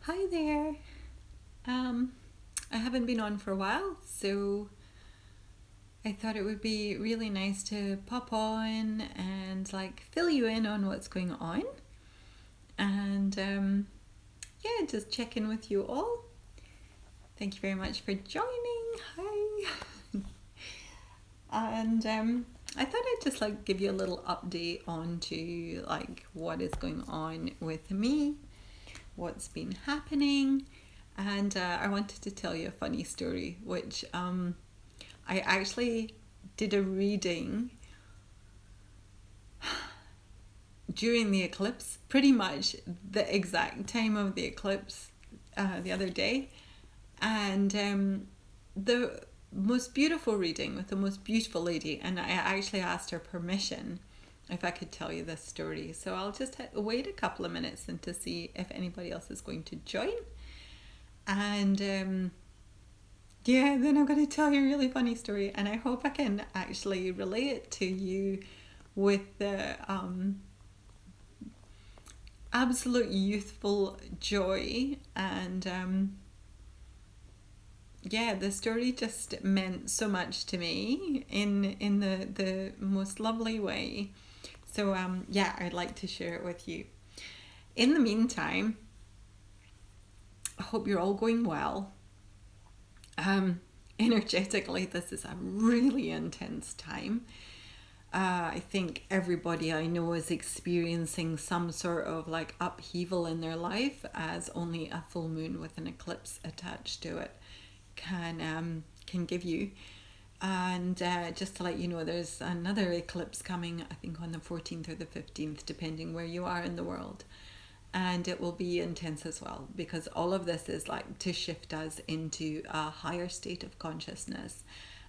Hi there. Um, I haven't been on for a while, so I thought it would be really nice to pop on and fill you in on what's going on and yeah, just check in with you all. Thank you very much for joining. Hi. And I thought I'd just give you a little update on to what is going on with me, what's been happening, and I wanted to tell you a funny story, which I actually did a reading during the eclipse, pretty much the exact time of the eclipse the other day. And the most beautiful reading with the most beautiful lady. And I actually asked her permission if I could tell you this story. So I'll just wait a couple of minutes and to see if anybody else is going to join. And yeah, then I'm going to tell you a really funny story, and I hope I can actually relate it to you with the absolute youthful joy. And yeah, the story just meant so much to me in the most lovely way. So yeah, I'd like to share it with you. In the meantime, I hope you're all going well. Energetically, this is a really intense time. I think everybody I know is experiencing some sort of upheaval in their life, as only a full moon with an eclipse attached to it can give you. And just to let you know, there's another eclipse coming, I think on the 14th or the 15th, depending where you are in the world. And it will be intense as well, because all of this is to shift us into a higher state of consciousness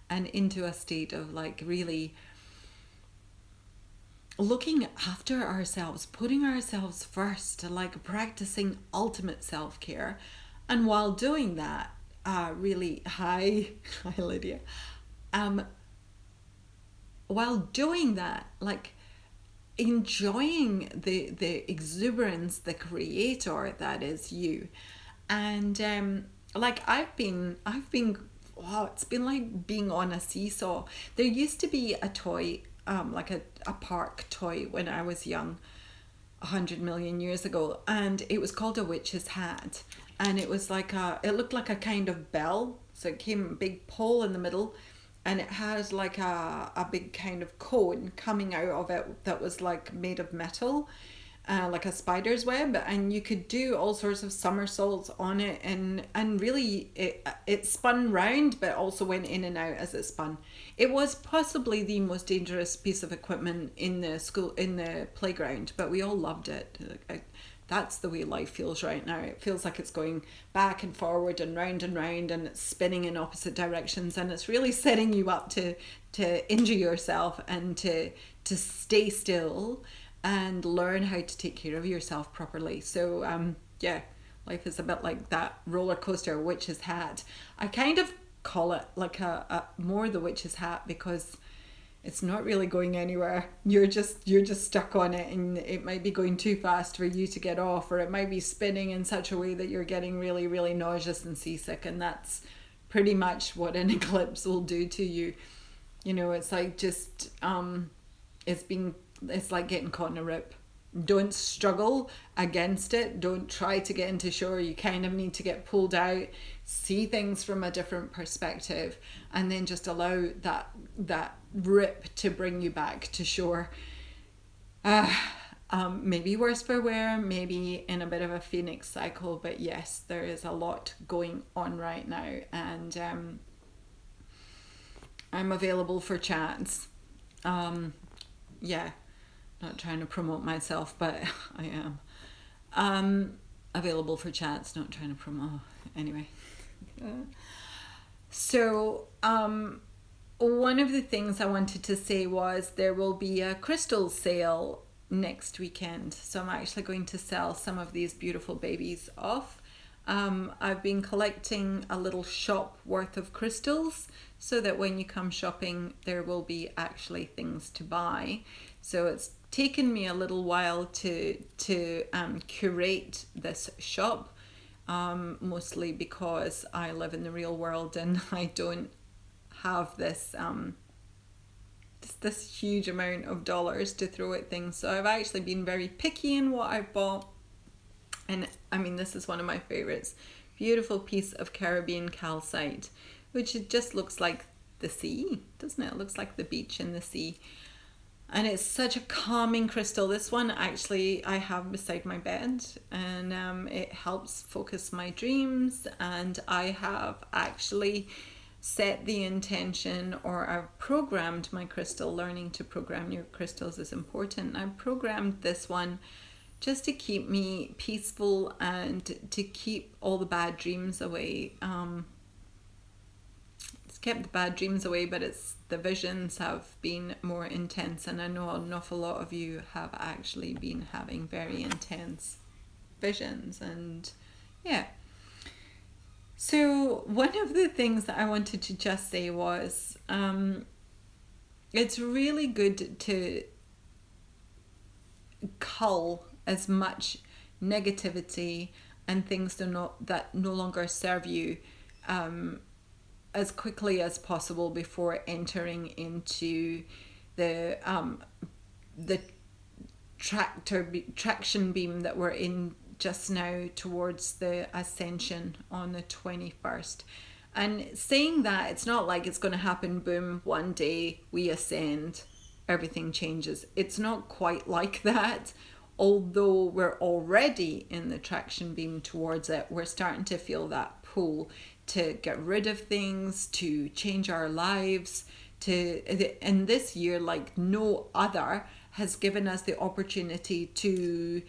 and into a state of really looking after ourselves, putting ourselves first, practicing ultimate self-care. And while doing that, really hi hi Lydia, while doing that, enjoying the exuberance, the creator that is you. And I've been wow, it's been like being on a seesaw. There used to be a toy, a park toy when I was young, 100 million years ago, and it was called a witch's hat. And it was it looked like a kind of bell, so it came a big pole in the middle, and it has a big kind of cone coming out of it that was made of metal, like a spider's web, and you could do all sorts of somersaults on it, and really it spun round but also went in and out as it spun. It was possibly the most dangerous piece of equipment in the school, in the playground, but we all loved it. That's the way life feels right now. It feels like it's going back and forward and round, and it's spinning in opposite directions, and it's really setting you up to injure yourself and to stay still and learn how to take care of yourself properly. So yeah, life is a bit like that roller coaster witch's hat. I kind of call it a more the witch's hat, because it's not really going anywhere. You're just stuck on it, and it might be going too fast for you to get off, or it might be spinning in such a way that you're getting really, really nauseous and seasick. And that's pretty much what an eclipse will do to you. It's it's like getting caught in a rip. Don't struggle against it. Don't try to get into shore. You kind of need to get pulled out, see things from a different perspective, and then just allow that rip to bring you back to shore. Maybe worse for wear, maybe in a bit of a phoenix cycle, but yes, there is a lot going on right now, and I'm available for chats. Yeah, not trying to promote myself, but I am. Available for chats, not trying to promote. Anyway. So, one of the things I wanted to say was there will be a crystal sale next weekend. So I'm actually going to sell some of these beautiful babies off. I've been collecting a little shop worth of crystals, so that when you come shopping, there will be actually things to buy. So it's taken me a little while to curate this shop. mostly because I live in the real world and I don't have this huge amount of dollars to throw at things. So I've actually been very picky in what I've bought. And I mean, this is one of my favorites. Beautiful piece of Caribbean calcite, which it just looks like the sea, doesn't it? It looks like the beach and the sea. And it's such a calming crystal. This one actually I have beside my bed, and it helps focus my dreams. And I have actually set the intention, or I've programmed my crystal. Learning to program your crystals is important. I've programmed this one just to keep me peaceful and to keep all the bad dreams away. It's kept the bad dreams away, but the visions have been more intense, and I know an awful lot of you have actually been having very intense visions. And yeah, so one of the things that I wanted to just say was it's really good to cull as much negativity and things that no longer serve you as quickly as possible before entering into the traction beam that we're in just now towards the ascension on the 21st. And saying that, it's not like it's going to happen, boom, one day we ascend, everything changes. It's not quite like that. Although we're already in the traction beam towards it, we're starting to feel that pull to get rid of things, to change our lives. And this year, like no other, has given us the opportunity to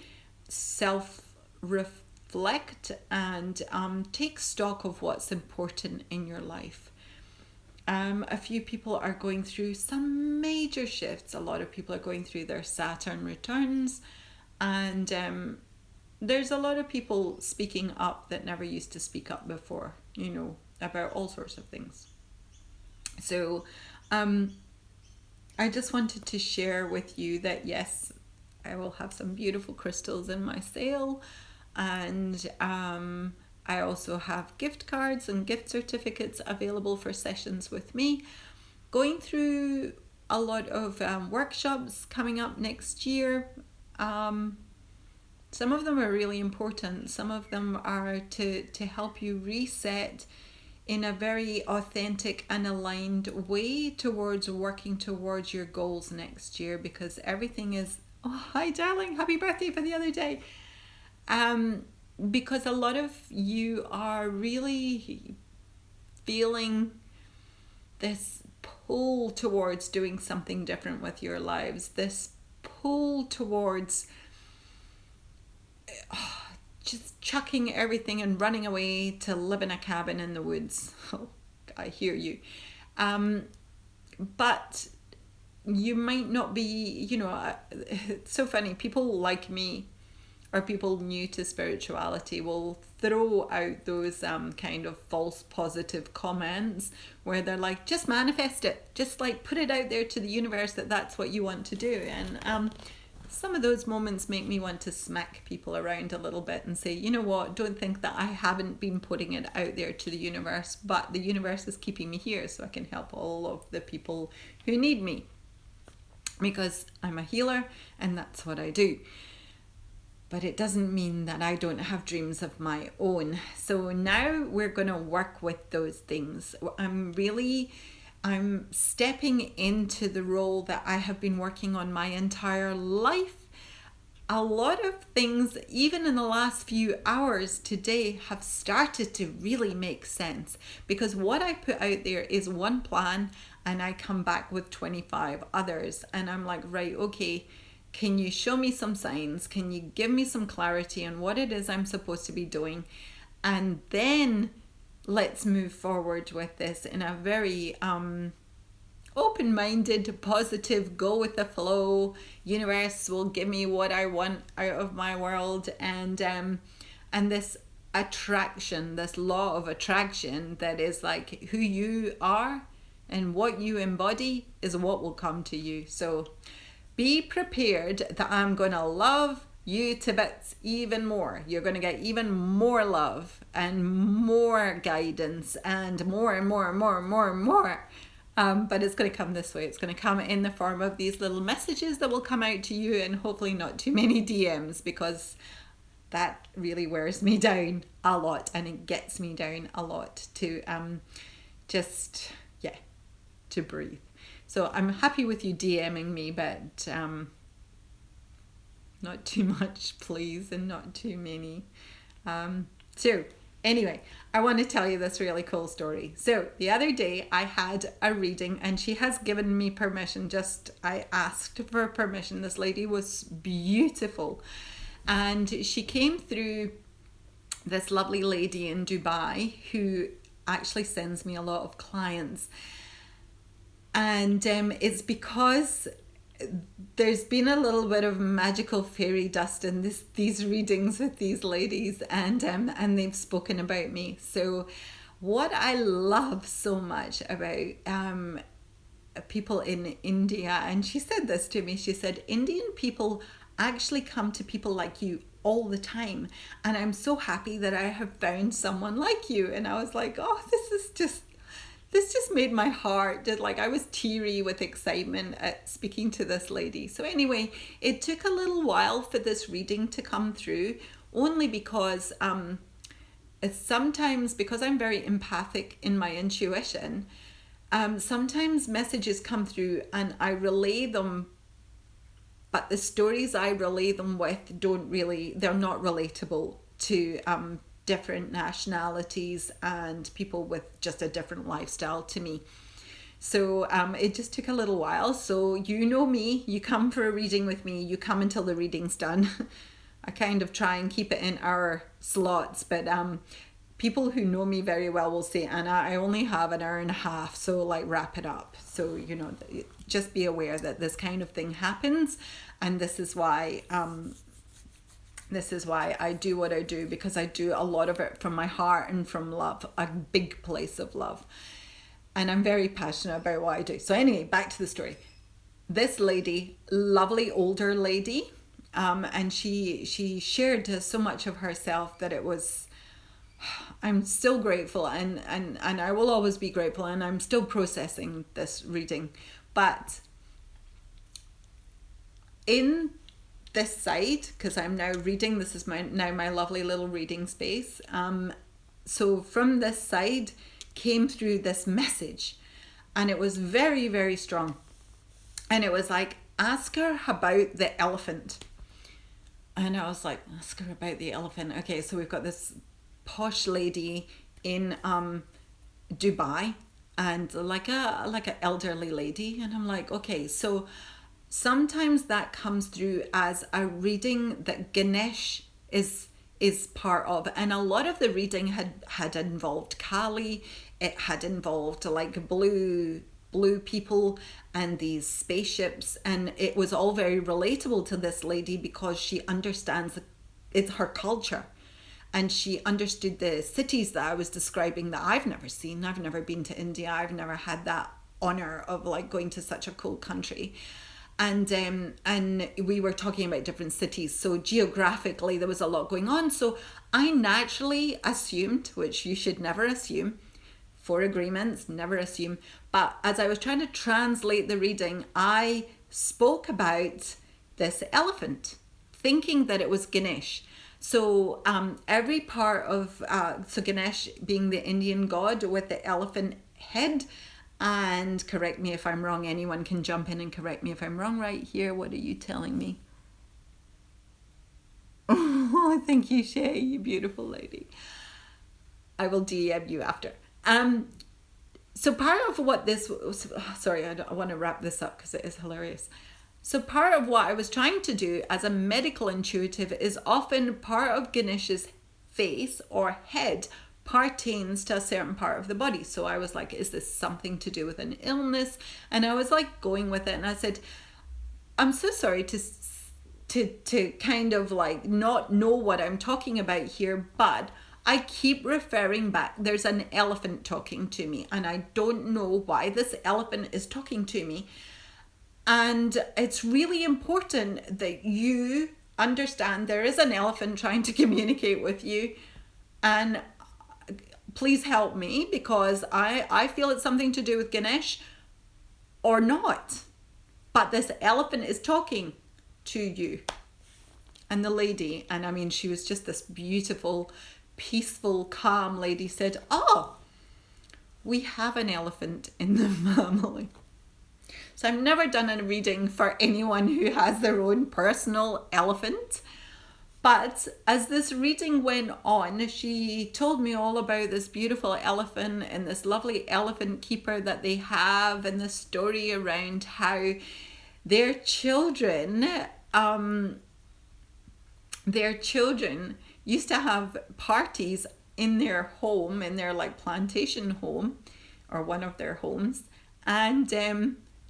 self-reflect and take stock of what's important in your life. A few people are going through some major shifts. A lot of people are going through their Saturn returns. And there's a lot of people speaking up that never used to speak up before, about all sorts of things. So I just wanted to share with you that, yes, I will have some beautiful crystals in my sale. And I also have gift cards and gift certificates available for sessions with me. Going through a lot of workshops coming up next year. Some of them are really important. Some of them are to help you reset in a very authentic and aligned way towards working towards your goals next year, because everything is, oh, hi darling, happy birthday for the other day. Because a lot of you are really feeling this pull towards doing something different with your lives, this pull towards just chucking everything and running away to live in a cabin in the woods. Oh, I hear you. But you might not be, it's so funny. People like me, or people new to spirituality, will throw out those kind of false positive comments where they're like, just manifest it, just like put it out there to the universe that that's what you want to do. And some of those moments make me want to smack people around a little bit and say, you know what, don't think that I haven't been putting it out there to the universe, but the universe is keeping me here so I can help all of the people who need me, because I'm a healer and that's what I do. But it doesn't mean that I don't have dreams of my own. So now we're going to work with those things. I'm stepping into the role that I have been working on my entire life. A lot of things, even in the last few hours today, have started to really make sense, because what I put out there is one plan and I come back with 25 others. And I'm like, right, okay, can you show me some signs? Can you give me some clarity on what it is I'm supposed to be doing? And then let's move forward with this in a very open-minded, positive, go with the flow. Universe will give me what I want out of my world. And this attraction, this law of attraction that is like who you are and what you embody is what will come to you. So be prepared that I'm going to love you to bits even more. You're going to get even more love and more guidance and more and more and more and more and more. But it's going to come this way. It's going to come in the form of these little messages that will come out to you, and hopefully not too many DMs, because that really wears me down a lot, and it gets me down a lot to to breathe. So I'm happy with you DMing me, but not too much, please, and not too many. So anyway, I want to tell you this really cool story. So the other day I had a reading, and she has given me permission. I asked for permission. This lady was beautiful, and she came through, this lovely lady in Dubai who actually sends me a lot of clients. And it's because there's been a little bit of magical fairy dust in these readings with these ladies, and they've spoken about me. So what I love so much about people in India, and she said this to me, she said, Indian people actually come to people like you all the time, and I'm so happy that I have found someone like you. And I was like, oh, this just made my heart, I was teary with excitement at speaking to this lady. So anyway, it took a little while for this reading to come through, only because it's sometimes, because I'm very empathic in my intuition, sometimes messages come through and I relay them, but the stories I relay them with they're not relatable to different nationalities and people with just a different lifestyle to me. So it just took a little while. So you know me, you come for a reading with me, you come until the reading's done. I kind of try and keep it in hour slots, but people who know me very well will say, Anna, I only have an hour and a half, so wrap it up. So, just be aware that this kind of thing happens, and this is why I do what I do, because I do a lot of it from my heart and from love, a big place of love. And I'm very passionate about what I do. So anyway, back to the story. This lady, lovely older lady, and she shared so much of herself that it was, I'm still grateful, and I will always be grateful, and I'm still processing this reading. But in this side, because I'm now reading, this is my lovely little reading space. So from this side came through this message, and it was very, very strong. And it was like, ask her about the elephant. And I was like, ask her about the elephant. Okay, so we've got this posh lady in Dubai, and like a elderly lady, and I'm like, okay, so sometimes that comes through as a reading that Ganesh is part of, and a lot of the reading had involved Kali. It had involved blue people and these spaceships, and it was all very relatable to this lady because she understands it's her culture, and she understood the cities that I was describing that I've never seen. I've never been to India. I've never had that honor of going to such a cool country. And we were talking about different cities. So geographically, there was a lot going on. So I naturally assumed, which you should never assume, 4 agreements, never assume. But as I was trying to translate the reading, I spoke about this elephant, thinking that it was Ganesh. So every part of, so Ganesh being the Indian god with the elephant head, and correct me if I'm wrong, anyone can jump in and correct me if I'm wrong right here. What are you telling me? Oh, thank you, Shay, you beautiful lady. I will DM you after. So part of what this was, sorry, I want to wrap this up because it is hilarious. So part of what I was trying to do as a medical intuitive is often part of Ganesh's face or head pertains to a certain part of the body. So I was like, is this something to do with an illness? And I was going with it, and I said, I'm so sorry to kind of not know what I'm talking about here, but I keep referring back. There's an elephant talking to me, and I don't know why this elephant is talking to me. And it's really important that you understand there is an elephant trying to communicate with you, and please help me, because I feel it's something to do with Ganesh or not. But this elephant is talking to you. And the lady, and I mean, she was just this beautiful, peaceful, calm lady, said, "Oh, we have an elephant in the family." So I've never done a reading for anyone who has their own personal elephant. But as this reading went on, she told me all about this beautiful elephant and this lovely elephant keeper that they have, and the story around how their children used to have parties in their home, in their like plantation home, or one of their homes, and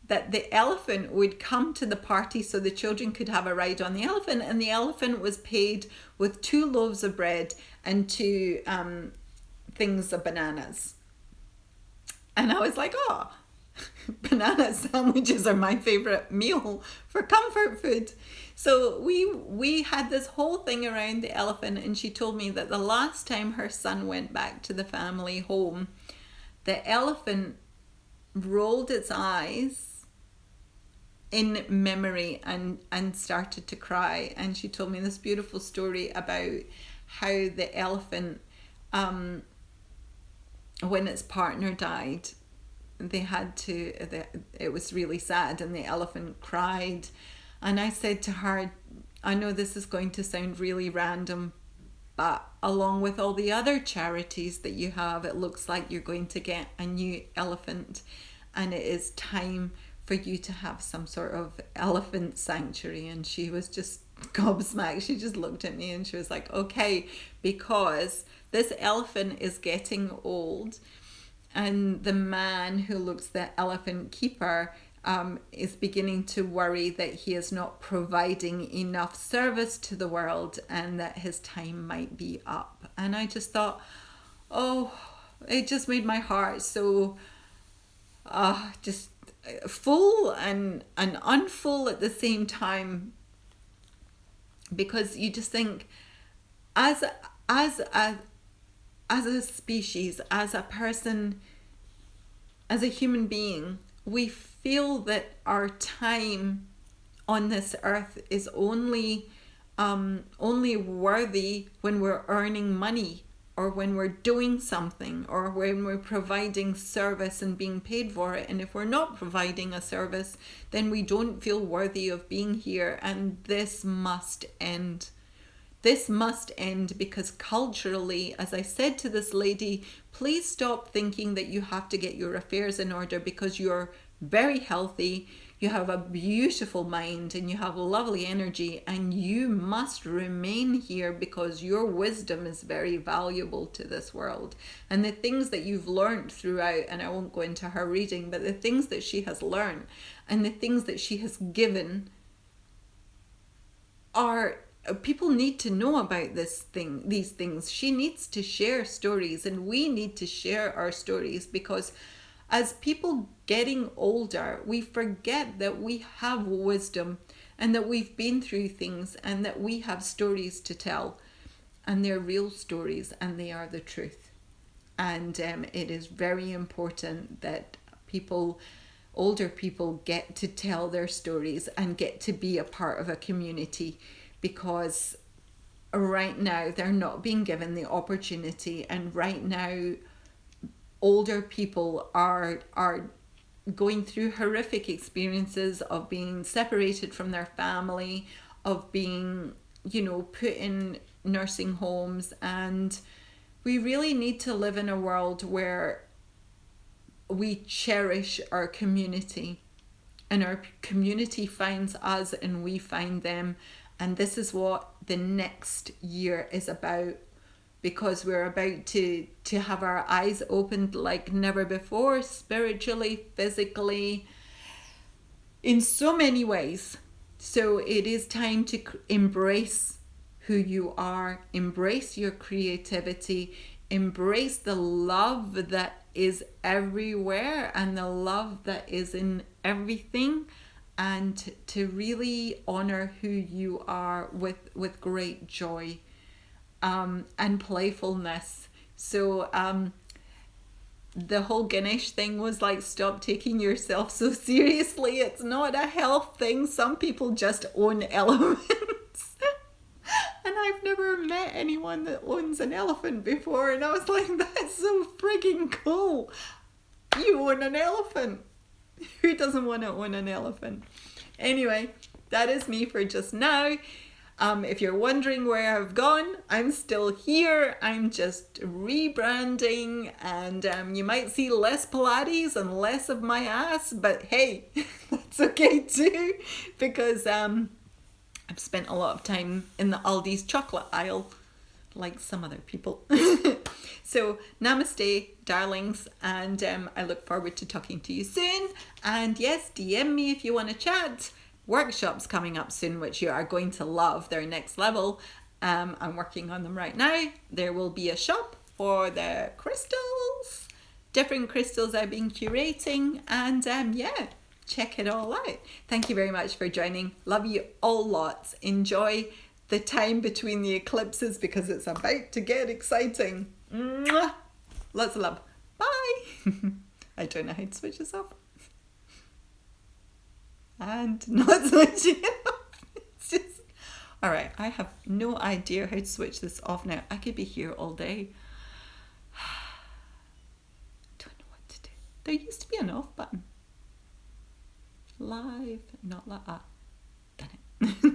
that the elephant would come to the party so the children could have a ride on the elephant, and the elephant was paid with 2 loaves of bread and 2 things of bananas. And I was like, oh, banana sandwiches are my favorite meal for comfort food. So we had this whole thing around the elephant, and she told me that the last time her son went back to the family home, the elephant rolled its eyes in memory and started to cry. And she told me this beautiful story about how the elephant, when its partner died, it was really sad, and the elephant cried. And I said to her, I know this is going to sound really random, but along with all the other charities that you have, it looks like you're going to get a new elephant, and it is time for you to have some sort of elephant sanctuary. And she was just gobsmacked. She just looked at me and she was like, okay, because this elephant is getting old, and the man who looks the elephant keeper is beginning to worry that he is not providing enough service to the world, and that his time might be up. And I just thought, oh, it just made my heart so just full and unfull at the same time, because you just think, as a species, as a person, as a human being, we feel that our time on this earth is only worthy when we're earning money, or when we're doing something, or when we're providing service and being paid for it. And if we're not providing a service, then we don't feel worthy of being here. And this must end. This must end, because culturally, as I said to this lady, please stop thinking that you have to get your affairs in order, because you're very healthy, you have a beautiful mind, and you have lovely energy, and you must remain here because your wisdom is very valuable to this world. And the things that you've learned throughout, and I won't go into her reading, but the things that she has learned and the things that she has given are, people need to know about these things. She needs to share stories, and we need to share our stories, because as people getting older, we forget that we have wisdom, and that we've been through things, and that we have stories to tell, and they're real stories, and they are the truth. And it is very important that older people get to tell their stories and get to be a part of a community, because right now they're not being given the opportunity. And right now older people are going through horrific experiences of being separated from their family, of being, put in nursing homes. And we really need to live in a world where we cherish our community, and our community finds us and we find them. And this is what the next year is about, because we're about to have our eyes opened like never before, spiritually, physically, in so many ways. So it is time to embrace who you are, embrace your creativity, embrace the love that is everywhere, and the love that is in everything, and to really honor who you are with great joy, and playfulness. So the whole Ganesh thing was like, stop taking yourself so seriously. It's not a health thing. Some people just own elephants. And I've never met anyone that owns an elephant before. And I was like, that's so freaking cool. You own an elephant. Who doesn't want to own an elephant? Anyway, that is me for just now. If you're wondering where I've gone, I'm still here. I'm just rebranding, and you might see less Pilates and less of my ass, but hey, that's okay too, because I've spent a lot of time in the Aldi's chocolate aisle, like some other people. So namaste, darlings, and I look forward to talking to you soon. And yes, DM me if you want to chat. Workshops coming up soon, which you are going to love. They're next level. I'm working on them right now. There will be a shop for the crystals, different crystals I've been curating, and yeah, check it all out. Thank you very much for joining. Love you all lots. Enjoy the time between the eclipses, because it's about to get exciting. Mwah! Lots of love. Bye. I don't know how to switch this off. And not switching it off. It's just, all right, I have no idea how to switch this off now. I could be here all day. Don't know what to do. There used to be an off button. Live, not like that. Done it.